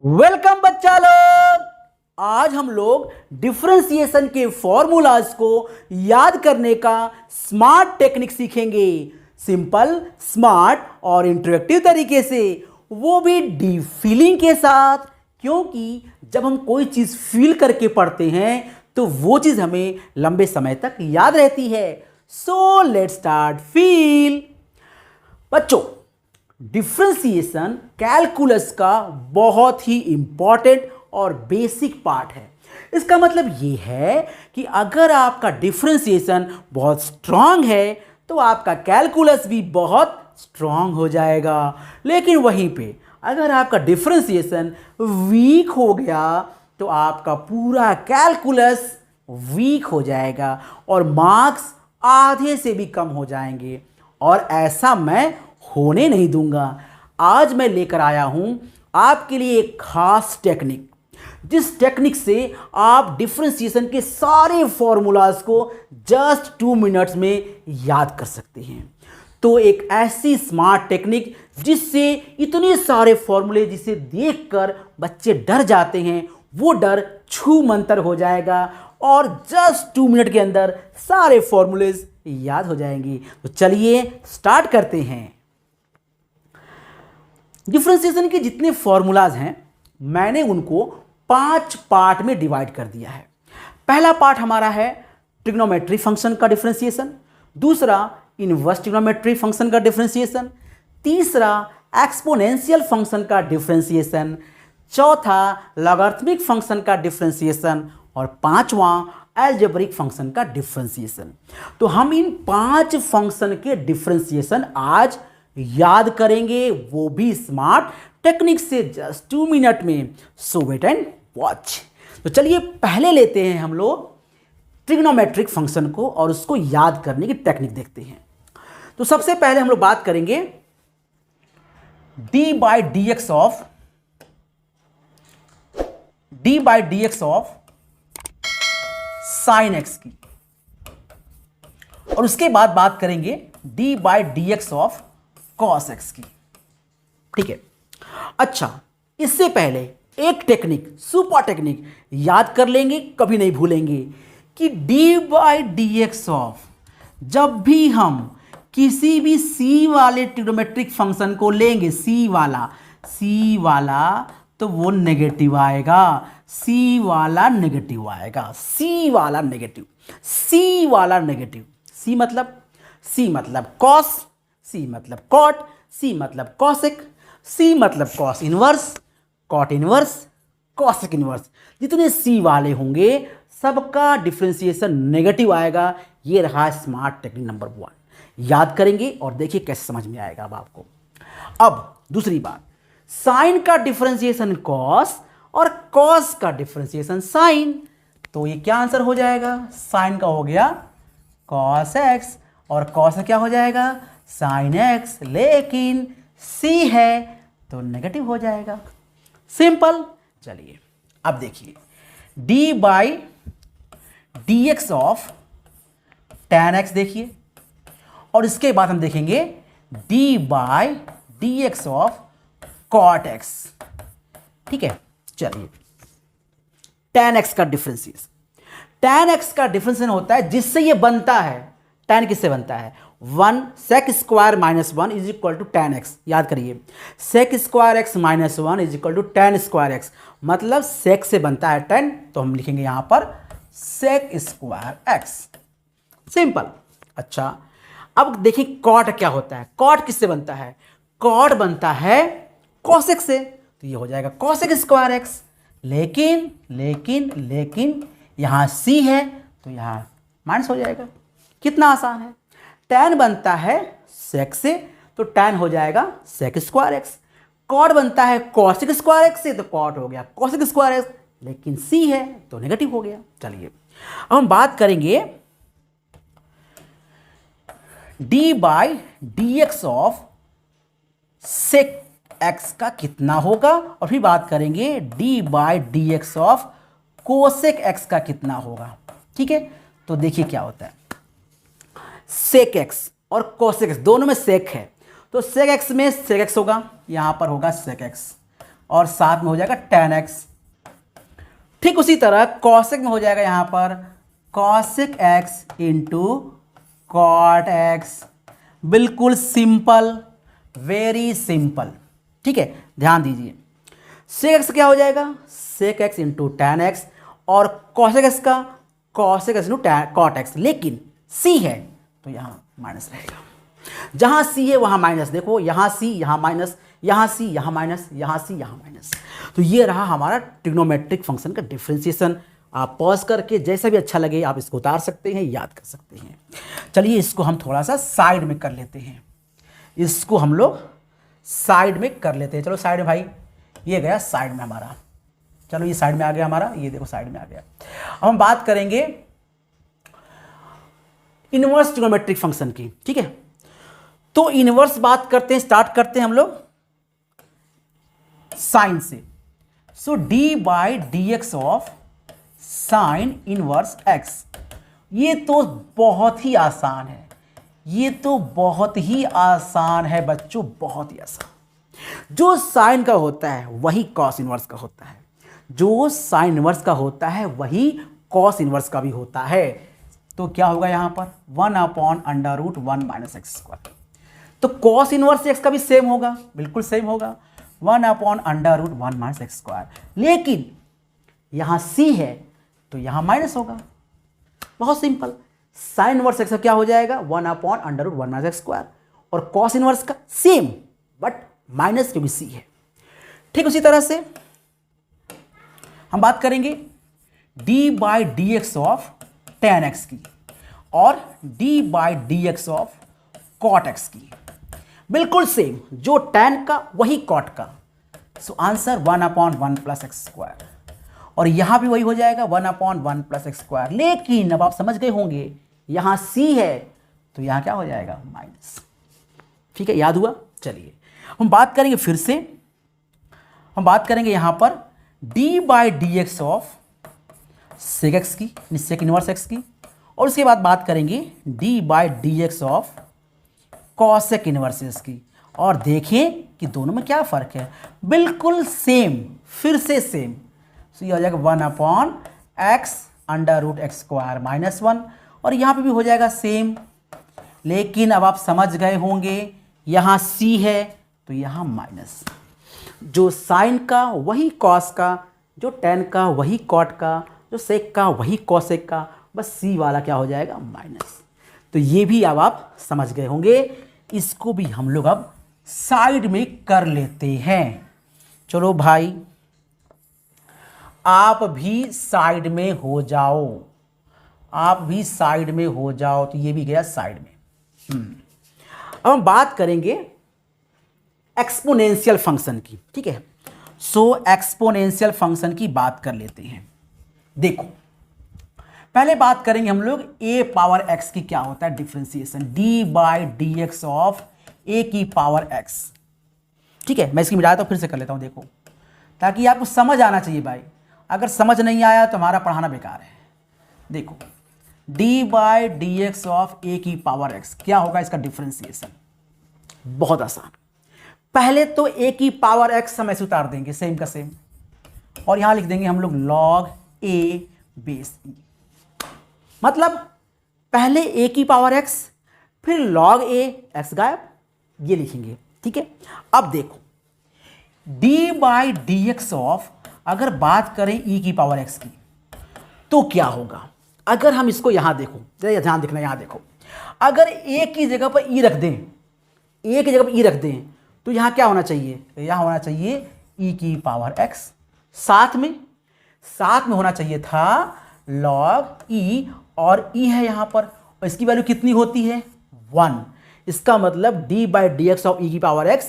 Welcome बच्चा लोग। आज हम लोग डिफरेंशिएशन के फॉर्मूलाज को याद करने का स्मार्ट टेक्निक सीखेंगे। सिंपल, स्मार्ट और इंटरेक्टिव तरीके से, वो भी डीप फीलिंग के साथ। क्योंकि जब हम कोई चीज़ फील करके पढ़ते हैं तो वो चीज़ हमें लंबे समय तक याद रहती है। So let's start feel. बच्चों, डिफरेंशिएशन कैलकुलस का बहुत ही इंपॉर्टेंट और बेसिक पार्ट है। इसका मतलब ये है कि अगर आपका डिफरेंशिएशन बहुत स्ट्रांग है तो आपका कैलकुलस भी बहुत स्ट्रांग हो जाएगा। लेकिन वहीं पे अगर आपका डिफरेंशिएशन वीक हो गया तो आपका पूरा कैलकुलस वीक हो जाएगा और मार्क्स आधे से भी कम हो जाएंगे। और ऐसा मैं होने नहीं दूंगा। आज मैं लेकर आया हूं आपके लिए एक खास टेक्निक, जिस टेक्निक से आप डिफरेंशिएशन के सारे फॉर्मूलाज को जस्ट 2 मिनट्स में याद कर सकते हैं। तो एक ऐसी स्मार्ट टेक्निक जिससे इतने सारे फॉर्मूले जिसे देखकर बच्चे डर जाते हैं, वो डर छू मंतर हो जाएगा और जस्ट 2 मिनट के अंदर सारे फॉर्मूलेज याद हो जाएंगे। तो चलिए स्टार्ट करते हैं। डिफरेंशिएशन के जितने फॉर्मूलाज हैं मैंने उनको 5 पार्ट में डिवाइड कर दिया है। पहला पार्ट हमारा है ट्रिग्नोमेट्री फंक्शन का डिफरेंशिएशन, दूसरा इनवर्स ट्रिग्नोमेट्री फंक्शन का डिफरेंशिएशन, तीसरा एक्सपोनेंशियल फंक्शन का डिफरेंशिएशन, चौथा लॉगरिथमिक फंक्शन का डिफरेंशिएशन और पांचवा अलजेब्रिक फंक्शन का डिफरेंशिएशन। तो हम इन 5 फंक्शन के डिफरेंशिएशन आज याद करेंगे, वो भी स्मार्ट टेक्निक से जस्ट 2 मिनट में। सो वेट एंड वॉच। तो चलिए पहले लेते हैं हम लोग ट्रिग्नोमेट्रिक फंक्शन को और उसको याद करने की टेक्निक देखते हैं। तो सबसे पहले हम लोग बात करेंगे d by d x of sine x की, और उसके बाद बात करेंगे d by d x of cos x की। ठीक है। अच्छा, इससे पहले एक टेक्निक, सुपर टेक्निक याद कर लेंगे, कभी नहीं भूलेंगे कि D by d x of, जब भी हम किसी भी सी वाले ट्रिग्नोमेट्रिक फंक्शन को लेंगे, सी वाला तो वो नेगेटिव आएगा। सी वाला नेगेटिव आएगा। सी मतलब कॉस, सी मतलब कॉट, सी मतलब कॉसेक, सी मतलब cos inverse, cot inverse, cosec inverse. जितने सी वाले होंगे सबका डिफरेंशिएशन नेगेटिव आएगा। ये रहा स्मार्ट टेक्निक नंबर 1। याद करेंगे और देखिए कैसे समझ में आएगा अब आपको। अब दूसरी बात, साइन का डिफरेंशिएशन कॉस और कॉस का डिफरेंशिएशन साइन। तो ये क्या आंसर हो जाएगा? साइन का हो गया कॉस एक्स और कॉस का क्या हो जाएगा? Sine x. लेकिन सी है तो नेगेटिव हो जाएगा। सिंपल। चलिए अब देखिए, d by d x of tan x देखिए, और इसके बाद हम देखेंगे d by d x of cot x. ठीक है। चलिए, tan x का डिफरेंशिएशन, tan x का डिफरेंशिएशन होता है जिससे ये बनता है। tan किससे बनता है? 1 sec square minus 1 is equal to tan x। याद करिए, sec square x minus 1 is equal to tan square x। मतलब sec से बनता है tan, तो हम लिखेंगे यहां पर sec स्क्वायर x। सिंपल। अच्छा, अब देखिए cot क्या होता है। cot किससे बनता है? cot बनता है cosec से, तो ये हो जाएगा cosec स्क्वायर x। लेकिन यहां c है तो यहां माइनस हो जाएगा। कितना आसान है। tan बनता है sec से, तो tan हो जाएगा sec स्क्वायर x। cot बनता है cosec स्क्वायर x से, तो cot हो गया cosec स्क्वायर x। लेकिन c है तो नेगेटिव हो गया। चलिए अब हम बात करेंगे d by d x of sec x का कितना होगा, और फिर बात करेंगे d by d x of cosec x का कितना होगा। ठीक है। तो देखिए क्या होता है, सेक x और कोसेक x दोनों में सेक है, तो सेक x में सेक x होगा, यहां पर होगा सेक x। और साथ में हो जाएगा tan x। ठीक उसी तरह कॉसेक में हो जाएगा यहाँ पर cosec x into cot x. बिल्कुल सिंपल, वेरी सिंपल। ठीक है, ध्यान दीजिए। सेक एक्स क्या हो जाएगा sec x into tan x, और कॉसेक एक्स का cosec x into cot x. लेकिन सी है तो यहाँ माइनस रहेगा, जहाँ सी है वहाँ माइनस। देखो यहाँ सी यहाँ माइनस, यहाँ सी यहाँ माइनस, यहाँ सी यहाँ माइनस। तो ये रहा हमारा ट्रिग्नोमेट्रिक फंक्शन का डिफरेंशिएशन। आप पॉज करके जैसा भी अच्छा लगे आप इसको उतार सकते हैं, याद कर सकते हैं। चलिए इसको हम थोड़ा सा साइड में कर लेते हैं, इसको हम लोग साइड में कर लेते हैं। चलो साइड में भाई, ये गया साइड में हमारा। चलो ये साइड में आ गया हमारा, ये देखो साइड में आ गया। अब हम बात करेंगे इनवर्स ट्रिग्नोमेट्रिक फंक्शन की। ठीक है, तो इनवर्स बात करते हैं, स्टार्ट करते हैं हम लोग साइन से। So d by d x of sine inverse x. ये तो बहुत ही आसान है, ये तो बहुत ही आसान है बच्चों, बहुत ही आसान। जो साइन का होता है वही कॉस इनवर्स का होता है, जो साइन इनवर्स का होता है वही कॉस इनवर्स का भी होता है। तो क्या होगा यहाँ पर 1/√1 माइनस एक्स स्क्वायर। तो कॉस इनवर्स एक्स का भी सेम होगा, बिल्कुल सेम होगा 1/√1 माइनस एक्स स्क्वायर। लेकिन यहाँ सी है तो यहाँ माइनस होगा, बहुत सिंपल। साइन इनवर्स एक्स का क्या हो जाएगा 1/√1 माइनस एक्स स्क्वायर, और कॉस इनवर्स का सेम बट माइनस क्योंकि सी है। ठीक उसी तरह से हम बात करेंगे d by d x of tan x की और d by d x of cot x की। बिल्कुल सेम, जो tan का वही cot का। So answer 1/1 plus x square, और यहां भी वही हो जाएगा 1/1 प्लस एक्स स्क्वायर। लेकिन अब आप समझ गए होंगे यहां c है तो यहां क्या हो जाएगा माइनस। ठीक है, याद हुआ। चलिए हम बात करेंगे फिर से, हम बात करेंगे यहां पर d by d x of sec x की, सेक इनवर्स एक्स की, और उसके बाद बात करेंगे d by d x of cosec inverses की। और देखें कि दोनों में क्या फ़र्क है, बिल्कुल सेम, फिर से सेम। तो ये हो जाएगा 1/x√x² माइनस 1, और यहाँ पे भी हो जाएगा सेम। लेकिन अब आप समझ गए होंगे यहाँ c है तो यहाँ माइनस। जो साइन का वही कॉस का, जो टेन का वही कॉट का, जो सेक का वही कॉसेक का, बस c वाला क्या हो जाएगा माइनस। तो ये भी अब आप समझ गए होंगे। इसको भी हम लोग अब साइड में कर लेते हैं। चलो भाई आप भी साइड में हो जाओ, आप भी साइड में हो जाओ। तो ये भी गया साइड में। अब हम बात करेंगे एक्सपोनेंशियल फंक्शन की। ठीक है, सो एक्सपोनेंशियल फंक्शन की बात कर लेते हैं। देखो पहले बात करेंगे हम लोग a पावर x की क्या होता है differentiation, d by d x of a की पावर x। ठीक है, मैं इसकी मिटाता हूँ, फिर से कर लेता हूँ। देखो ताकि आपको समझ आना चाहिए भाई, अगर समझ नहीं आया तो हमारा पढ़ाना बेकार है। देखो d by d x of a की पावर x क्या होगा इसका डिफरेंशिएशन, बहुत आसान। पहले तो a की पावर x हम ऐसे उतार देंगे सेम का सेम, और यहां लिख देंगे हम लोग log a बेस e। मतलब पहले a की पावर x फिर log a, x गायब, ये लिखेंगे। ठीक है, अब देखो d by d x of, अगर बात करें e की पावर x की तो क्या होगा। अगर हम इसको यहां देखो, ध्यान देखना, यहां देखो, अगर a की जगह पर e रख दें, a की जगह पर e रख दें तो यहां क्या होना चाहिए, यहां होना चाहिए e की पावर x, साथ में होना चाहिए था log e, और e है यहां पर, और इसकी वैल्यू कितनी होती है 1। इसका मतलब d by d x of e की पावर x,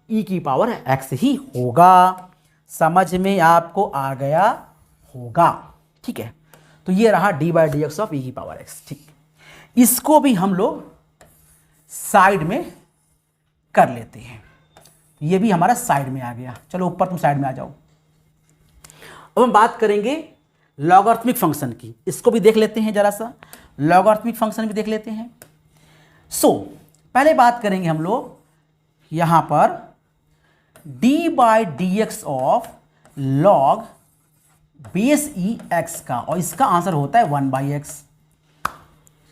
e की पावर x ही होगा। समझ में आपको आ गया होगा। ठीक है, तो ये रहा d by d x of e की पावर x। ठीक, इसको भी हम लोग साइड में कर लेते हैं। ये भी हमारा साइड में आ गया। चलो ऊपर तुम साइड में आ जाओ। अब हम बात करेंगे लॉगरिथमिक फंक्शन की, इसको भी देख लेते हैं जरा सा, लॉगरिथमिक फंक्शन भी देख लेते हैं। सो पहले बात करेंगे हम लोग यहां पर D by d x of log base E x का, और इसका आंसर होता है 1/x।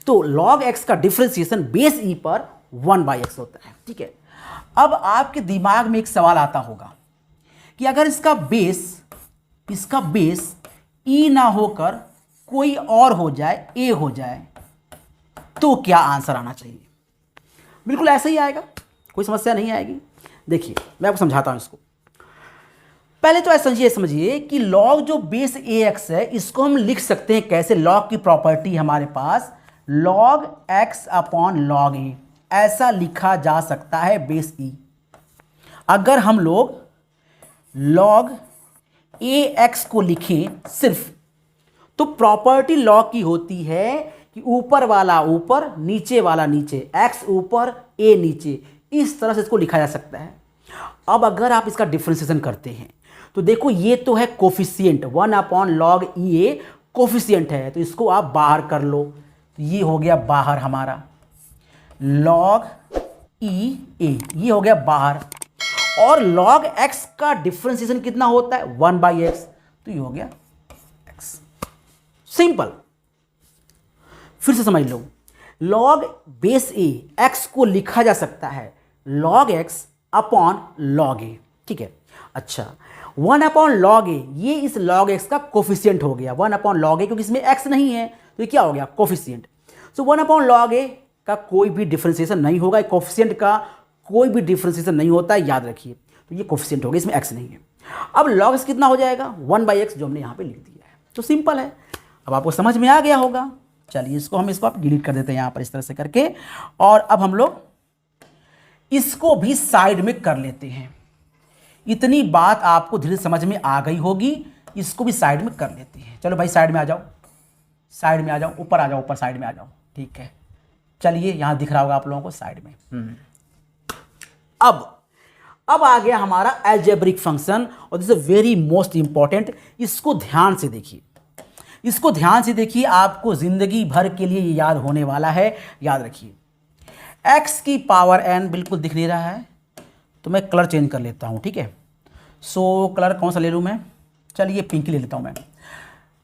तो log x का डिफरेंशिएशन बेस ई पर 1/x होता है, ठीक है। अब आपके दिमाग में एक सवाल आता होगा कि अगर इसका बेस ई ना होकर कोई और हो जाए, ए हो जाए, तो क्या आंसर आना चाहिए? बिल्कुल ऐसे ही आएगा, कोई समस्या नहीं आएगी। देखिए मैं आपको समझाता हूं इसको। पहले तो ऐसा समझिए कि log जो बेस ए एक्स है, इसको हम लिख सकते हैं कैसे? log की प्रॉपर्टी हमारे पास log x अपॉन log ए, ऐसा लिखा जा सकता है बेस ई। अगर हम लोग log ए एक्स को लिखें सिर्फ, तो प्रॉपर्टी log की होती है कि ऊपर वाला ऊपर, नीचे वाला नीचे, x ऊपर ए नीचे, इस तरह से इसको लिखा जा सकता है। अब अगर आप इसका डिफरेंशिएशन करते हैं तो देखो ये तो है कोफिशिएंट, 1 अपॉन log ई ए कोफिशिएंट है, तो इसको आप बाहर कर लो, तो ये हो गया बाहर हमारा log ई ए, ये हो गया बाहर। और log x का डिफरेंशिएशन कितना होता है? 1/x, तो ये हो गया x। सिंपल। फिर से समझ लो, log बेस ए x को लिखा जा सकता है log x अपॉन log ए, ठीक है। अच्छा, 1 अपॉन log ए, ये इस log x का कोफिशिएंट हो गया, 1 अपॉन log ए, क्योंकि इसमें x नहीं है तो ये क्या हो गया? कोफिशिएंट। सो 1 अपॉन log ए का कोई भी डिफरेंशिएशन नहीं होगा, कोफिशिएंट का कोई भी डिफरेंशिएशन नहीं होता है, याद रखिए। तो ये कोफिशिएंट हो गया, इसमें x नहीं है। अब log x कितना हो जाएगा? 1/x, जो हमने यहाँ पे लिख दिया है। तो सिंपल है, अब आपको समझ में आ गया होगा। चलिए इसको आप डिलीट कर देते हैं यहाँ पर इस तरह से करके, और अब हम लोग इसको भी साइड में कर लेते हैं। इतनी बात आपको धीरे समझ में आ गई होगी, इसको भी साइड में कर लेते हैं। चलो भाई साइड में आ जाओ, साइड में आ जाओ, ऊपर आ जाओ, ऊपर साइड में आ जाओ, ठीक है। चलिए यहाँ दिख रहा होगा आप लोगों को साइड में। अब आ गया हमारा अलजेब्रिक फंक्शन, और this is very most important. इसको ध्यान से देखिए, इसको ध्यान से देखिए, आपको जिंदगी भर के लिए ये याद होने वाला है। याद रखिए, x की पावर n बिल्कुल दिख नहीं रहा है, तो मैं कलर चेंज कर लेता हूँ, ठीक है। सो कलर कौन सा ले लूँ मैं? चलिए पिंक ले लेता हूँ मैं।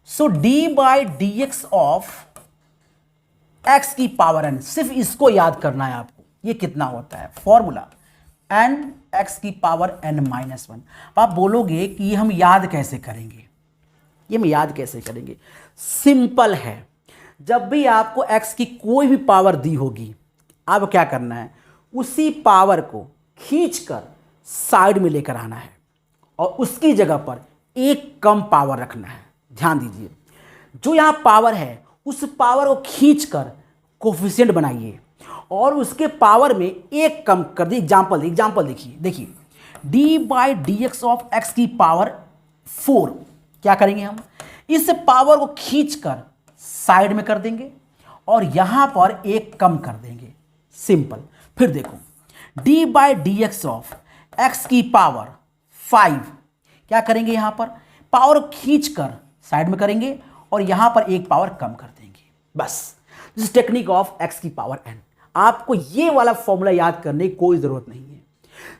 So d by d x of x की पावर n, सिर्फ इसको याद करना है आपको। ये कितना होता है? फॉर्मूला n x की पावर n-1। आप बोलोगे कि ये हम याद कैसे करेंगे? ये हम याद कैसे करेंगे? सिंपल है, जब भी आपको x की कोई भी पावर दी होगी, अब क्या करना है? उसी पावर को खींचकर साइड में लेकर आना है, और उसकी जगह पर एक कम पावर रखना है। ध्यान दीजिए, जो यहाँ पावर है उस पावर को खींचकर कोफिशिएंट बनाइए, और उसके पावर में एक कम कर दी। एग्जाम्पल देखिए, d by d x of x की पावर 4, क्या करेंगे हम? इस पावर को खींचकर साइड में कर देंगे, और यहां पर एक कम कर देंगे। सिंपल। फिर देखो, D by d x of x की पावर 5, क्या करेंगे? यहां पर पावर खींचकर साइड में करेंगे, और यहां पर एक पावर कम कर देंगे। बस, दिस टेक्निक ऑफ एक्स की पावर n। आपको ये वाला फॉर्मूला याद करने की कोई जरूरत नहीं है।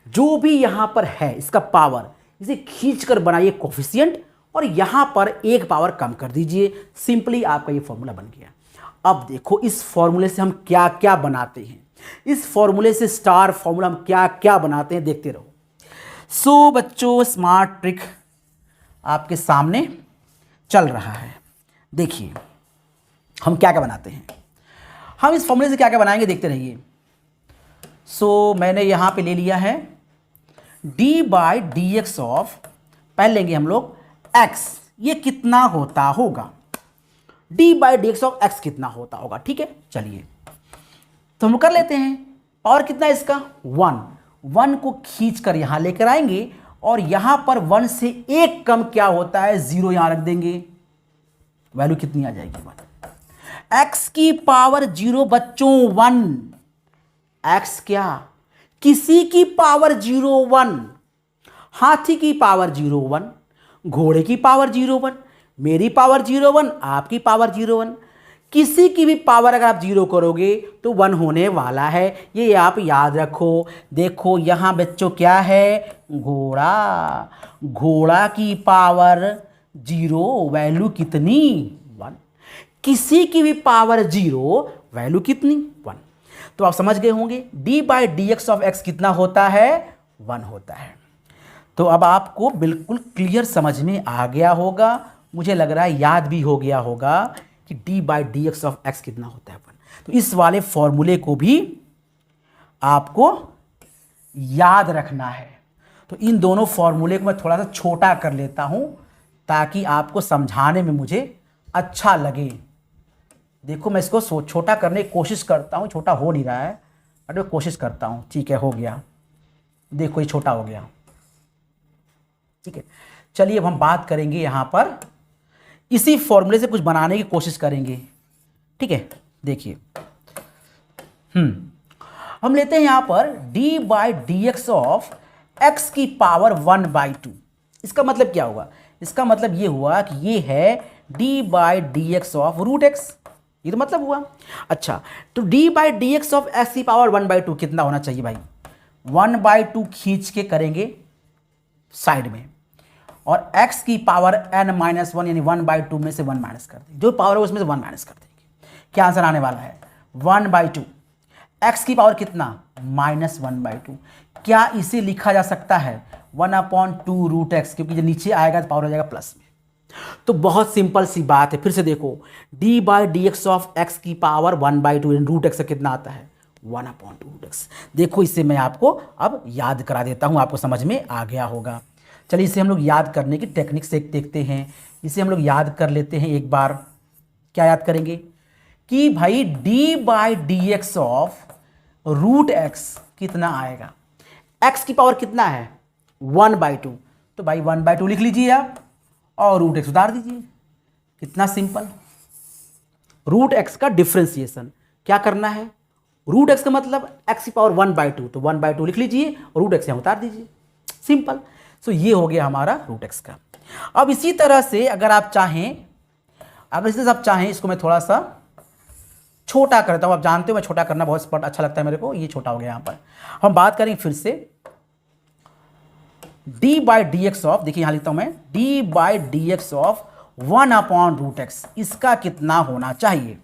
जो भी यहां पर है इसका पावर, इसे खींचकर बनाइए कोफिशिएंट, और यहां पर एक पावर कम कर दीजिए। सिंपली आपका ये फॉर्मूला बन गया। अब देखो, इस फॉर्मूले से हम क्या क्या बनाते हैं, इस फॉर्मूले से स्टार फॉर्मूला हम क्या क्या बनाते हैं, देखते रहो। सो बच्चों, स्मार्ट ट्रिक आपके सामने चल रहा है। देखिए हम क्या क्या बनाते हैं, हम इस फॉर्मूले से क्या क्या बनाएंगे, देखते रहिए। सो मैंने यहां पे ले लिया है D by d x of, पहले लेंगे हम लोग x, ये कितना होता होगा? D by d x of x कितना होता होगा? ठीक है, चलिए तो हम कर लेते हैं। पावर कितना है इसका? 1 को खींच कर यहां लेकर आएंगे, और यहां पर 1 से एक कम क्या होता है? 0 यहां रख देंगे। वैल्यू कितनी आ जाएगी? 1। x की पावर 0 बच्चों 1। x क्या? किसी की पावर 0 1, हाथी की पावर 0 1, घोड़े की पावर 0 1, मेरी पावर 0 1, आपकी पावर 0 1, किसी की भी पावर अगर आप जीरो करोगे तो 1 होने वाला है, ये आप याद रखो। देखो यहाँ बच्चों क्या है, घोड़ा, घोड़ा की पावर जीरो, वैल्यू कितनी 1। किसी की भी पावर जीरो, वैल्यू कितनी 1। तो आप समझ गए होंगे D by d x of x कितना होता है, 1 होता है। तो अब आपको बिल्कुल क्लियर समझ में आ गया होगा, मुझे लग रहा है याद भी हो गया होगा कि D by d x of x कितना होता है 1। तो इस वाले फॉर्मूले को भी आपको याद रखना है। तो इन दोनों फॉर्मूले को मैं थोड़ा सा छोटा कर लेता हूं ताकि आपको समझाने में मुझे अच्छा लगे। देखो मैं इसको छोटा करने की कोशिश करता हूं, छोटा हो नहीं रहा है बट मैं कोशिश करता हूं। ठीक है, हो गया, देखो ये छोटा हो गया। ठीक है, चलिए अब हम बात करेंगे यहां पर, इसी फॉर्मूले से कुछ बनाने की कोशिश करेंगे। ठीक है, देखिए हम लेते हैं यहां पर d by d x of x की पावर 1/2। इसका मतलब क्या हुआ, इसका मतलब ये हुआ कि ये है d by d x of root x, ये तो मतलब हुआ। अच्छा, तो d by d x of x की पावर 1/2 कितना होना चाहिए भाई, 1/2 खींच के करेंगे साइड में, और x की पावर n-1 यानी 1/2 में से 1 माइनस कर देंगे, जो पावर है उसमें से 1 माइनस कर देंगे। क्या आंसर आने वाला है, 1/2। x की पावर कितना, -1/2। क्या इसे लिखा जा सकता है 1/2 रूट एक्स, क्योंकि जब नीचे आएगा तो पावर हो जाएगा प्लस में। तो बहुत सिंपल सी बात है, फिर से देखो d by d x of x की पावर 1/2 रूट एक्स कितना आता है, 1/2 रूट एक्स। देखो इसे मैं आपको अब याद करा देता हूँ, आपको समझ में आ गया होगा। चलिए इसे हम लोग याद करने की टेक्निक से देखते हैं। इसे हम लोग याद कर लेते हैं एक बार। क्या याद करेंगे कि भाई d by d x of root x कितना आएगा, x की पावर कितना है 1/2, तो भाई 1/2 लिख लीजिए आप और रूट एक्स उतार दीजिए। कितना सिंपल। रूट एक्स का डिफ्रेंसिएशन क्या करना है, रूट एक्स का मतलब x की पावर 1/2, तो 1/2 लिख लीजिए और रूट एक्स यहाँ उतार दीजिए, सिंपल। तो ये हो गया हमारा रूट एक्स का। अब इसी तरह से अगर आप चाहें, इसको मैं थोड़ा सा छोटा करता हूं। आप जानते हो मैं छोटा करना बहुत अच्छा लगता है मेरे को, ये छोटा हो गया। यहां पर हम बात करेंगे फिर से d by d x of, देखिए यहां लिखता हूं मैं d by d x of 1/√x, इसका कितना होना चाहिए।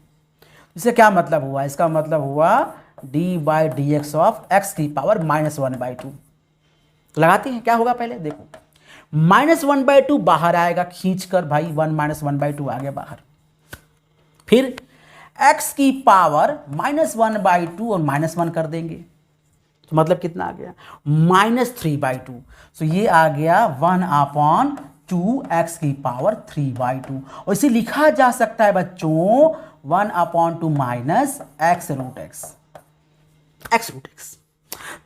इससे क्या मतलब हुआ, इसका मतलब हुआ d by d x of x की पावर -1/2। तो लगाते हैं क्या होगा, पहले देखो -1/2 बाहर आएगा खींच कर, भाई 1 - 1/2 आ गया बाहर। फिर x की पावर -1/2 और -1 कर देंगे, तो मतलब कितना आ गया -3/2। तो ये आ गया 1/2 x की पावर 3/2, और इसे लिखा जा सकता है बच्चों 1/2 माइनस x रूट एक्स।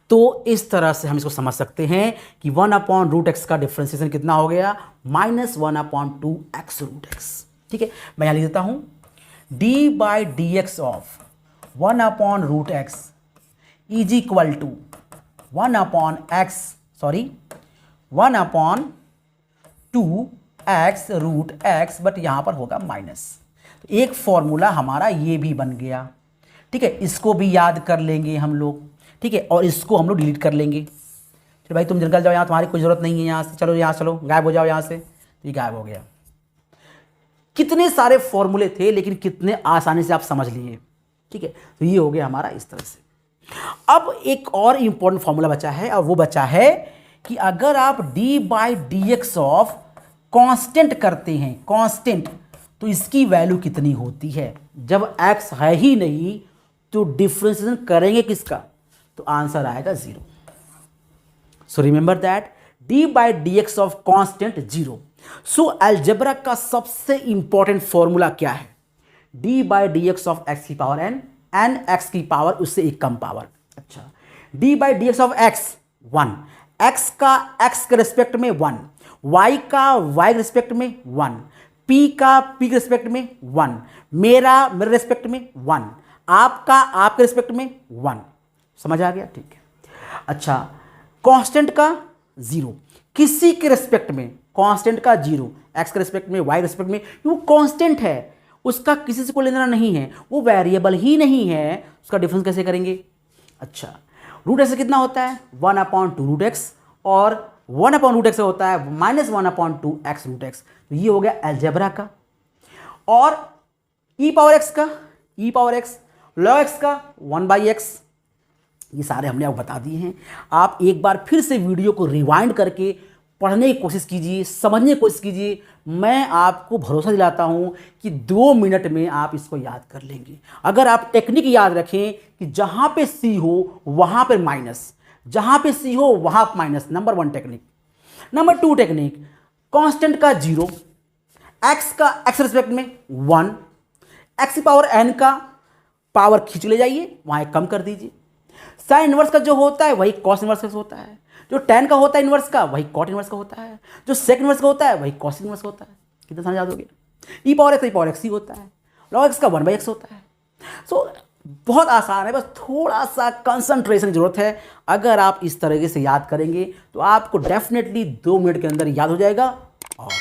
तो इस तरह से हम इसको समझ सकते हैं कि 1/√x का डिफरेंशिएशन कितना हो गया, -1/2 x रूट एक्स। ठीक है, मैं यहां लिख देता हूं d by d x of 1/√x is equal to 1/2x root x, but यहां पर होगा माइनस। तो एक फॉर्मूला हमारा ये भी बन गया। ठीक है, इसको भी याद कर लेंगे हम लोग। ठीक है, और इसको हम लोग डिलीट कर लेंगे। चलो भाई तुम निकल जाओ यहाँ, तुम्हारी कोई ज़रूरत नहीं है यहाँ से, चलो यहाँ चलो गायब हो जाओ यहाँ से। तो ये गायब हो गया। कितने सारे फॉर्मूले थे लेकिन कितने आसानी से आप समझ लिए। ठीक है, तो ये हो गया हमारा इस तरह से। अब एक और इंपॉर्टेंट फॉर्मूला बचा है, और वो बचा है कि अगर आप d by d x of constant करते हैं, कॉन्स्टेंट, तो इसकी वैल्यू कितनी होती है। जब x है ही नहीं तो डिफरेंशिएशन करेंगे किसका, तो आंसर आएगा 0। So remember that d by d x of constant 0। So algebra का सबसे इंपॉर्टेंट फॉर्मूला क्या है, d by d x of x की पावर n x की पावर उससे एक कम पावर। अच्छा, d by d x of x 1, x का x के रिस्पेक्ट में 1, y का y के रिस्पेक्ट में 1, p का p के रिस्पेक्ट में 1, मेरे रिस्पेक्ट में 1, आपका आपके रिस्पेक्ट में 1। समझ आ गया, ठीक है। अच्छा, कांस्टेंट का 0, किसी के रिस्पेक्ट में कांस्टेंट का 0, x के रिस्पेक्ट में, y के रिस्पेक्ट में, वो कांस्टेंट है, उसका किसी से कोई लेना देना नहीं है, वो वेरिएबल ही नहीं है, उसका डिफरेंस कैसे करेंगे? अच्छा, रूट एक्स से कितना होता है? 1/2 रूट एक्स, और 1/रूट एक्स होता है -1/2 एक्स रूट एक्स। तो ये हो गया अलजेब्रा का। और ई पावर एक्स का, ई पावर एक्स, लॉग एक्स का 1/x, ये सारे हमने आपको बता दिए हैं। आप एक बार फिर से वीडियो को रिवाइंड करके पढ़ने की कोशिश कीजिए, समझने की कोशिश कीजिए। मैं आपको भरोसा दिलाता हूं कि 2 मिनट में आप इसको याद कर लेंगे। अगर आप टेक्निक याद रखें कि जहां पे सी हो वहां पे माइनस, जहां पे सी हो वहां minus, number 1 technique. Number 2 technique, constant का 0, एक्स का एक्स रिस्पेक्ट में 1, एक्स की पावर एन का पावर खींच ले जाइए, वहां कम कर दीजिए। साइन इनवर्स का जो होता है वही कॉस इनवर्स का होता है, जो टेन का होता है इनवर्स का वही कॉट इनवर्स का होता है, जो सेक इनवर्स का होता है वही कॉस इनवर्स का होता है। कितना समझ याद हो गया? ई पावर एक्स ही होता है, लॉग एक्स का 1/x होता है। सो बहुत आसान है, बस थोड़ा सा कंसंट्रेशन की जरूरत है। अगर आप इस तरीके से याद करेंगे तो आपको डेफिनेटली 2 मिनट के अंदर याद हो जाएगा और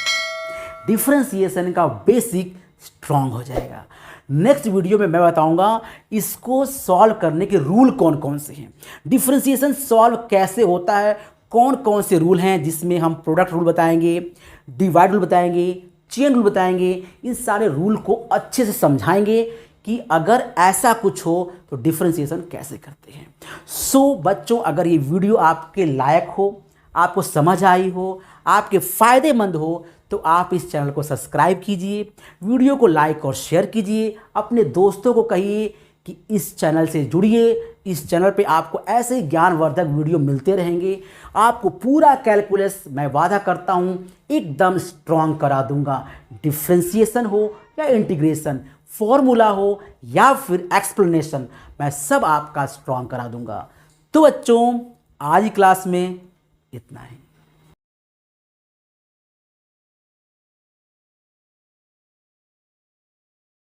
डिफरेंशिएशन का बेसिक स्ट्रांग हो जाएगा। नेक्स्ट वीडियो में मैं बताऊंगा इसको सॉल्व करने के रूल कौन कौन से हैं, डिफरेंशिएशन सॉल्व कैसे होता है, कौन कौन से रूल हैं, जिसमें हम प्रोडक्ट रूल बताएंगे, डिवाइड रूल बताएंगे, चेन रूल बताएंगे। इन सारे रूल को अच्छे से समझाएंगे कि अगर ऐसा कुछ हो तो डिफरेंशिएशन कैसे करते हैं। सो बच्चों, अगर ये वीडियो आपके लायक हो, आपको समझ आई हो, आपके फ़ायदेमंद हो, तो आप इस चैनल को सब्सक्राइब कीजिए, वीडियो को लाइक और शेयर कीजिए, अपने दोस्तों को कहिए कि इस चैनल से जुड़िए। इस चैनल पे आपको ऐसे ही ज्ञानवर्धक वीडियो मिलते रहेंगे। आपको पूरा कैलकुलस मैं वादा करता हूँ एकदम स्ट्रॉन्ग करा दूंगा, डिफ्रेंशिएशन हो या इंटीग्रेशन, फॉर्मूला हो या फिर एक्सप्लेनेशन, मैं सब आपका स्ट्रॉन्ग करा दूंगा। तो बच्चों, आज की क्लास में इतना ही।